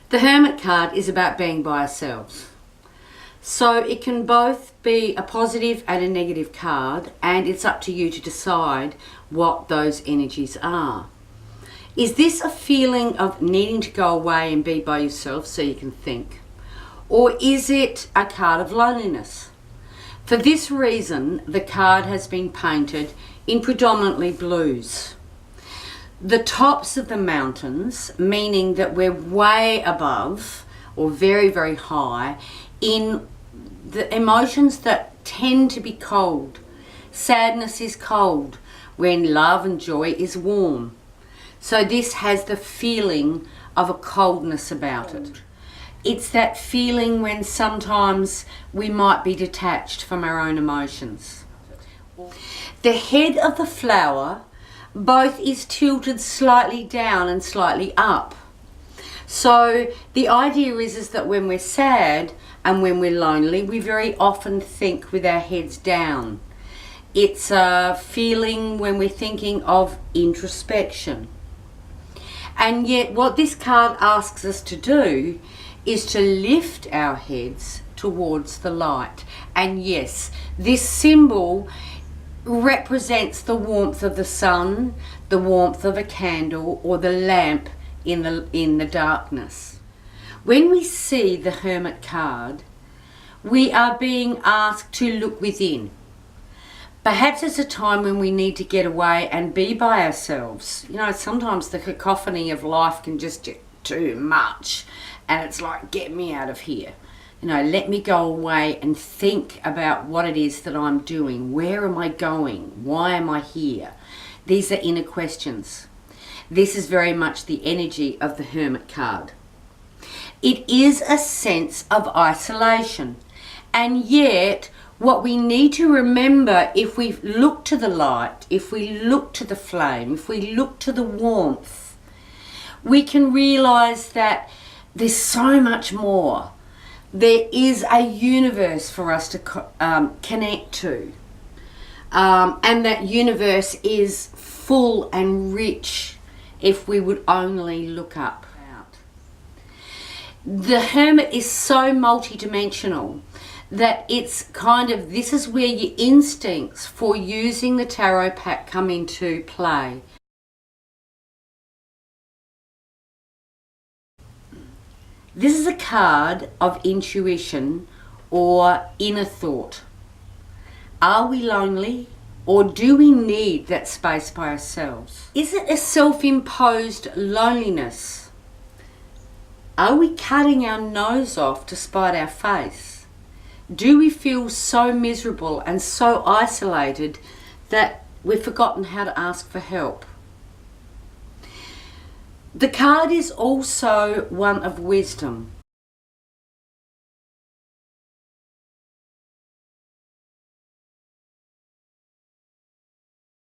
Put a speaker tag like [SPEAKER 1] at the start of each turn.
[SPEAKER 1] The Hermit card is about being by ourselves. So it can both be a positive and a negative card, and it's up to you to decide what those energies are. Is this a feeling of needing to go away and be by yourself so you can think? Or is it a card of loneliness? For this reason, the card has been painted in predominantly blues. The tops of the mountains, meaning that we're way above or very, very high in the emotions that tend to be cold. Sadness is cold when love and joy is warm. So this has the feeling of a coldness about it. It's that feeling when sometimes we might be detached from our own emotions. The head of the flower both is tilted slightly down and slightly up. So the idea is that when we're sad and when we're lonely, we very often think with our heads down. It's a feeling when we're thinking of introspection. And yet what this card asks us to do is to lift our heads towards the light. And yes, this symbol represents the warmth of the sun, the warmth of a candle, or the lamp in the darkness. When we see the Hermit card, we are being asked to look within. Perhaps it's a time when we need to get away and be by ourselves. You know, sometimes the cacophony of life can just get too much, and it's like, get me out of here. You know, let me go away and think about what it is that I'm doing. Where am I going? Why am I here? These are inner questions. This is very much the energy of the Hermit card. It is a sense of isolation, and yet what we need to remember, if we look to the light, if we look to the flame, if we look to the warmth, we can realize that there's so much more. There is a universe for us to connect to. And that universe is full and rich if we would only look up. The Hermit is so multidimensional that it's kind of, this is where your instincts for using the tarot pack come into play. This is a card of intuition or inner thought. Are we lonely, or do we need that space by ourselves? Is it a self-imposed loneliness? Are we cutting our nose off to spite our face? Do we feel so miserable and so isolated that we've forgotten how to ask for help? The card is also one of wisdom.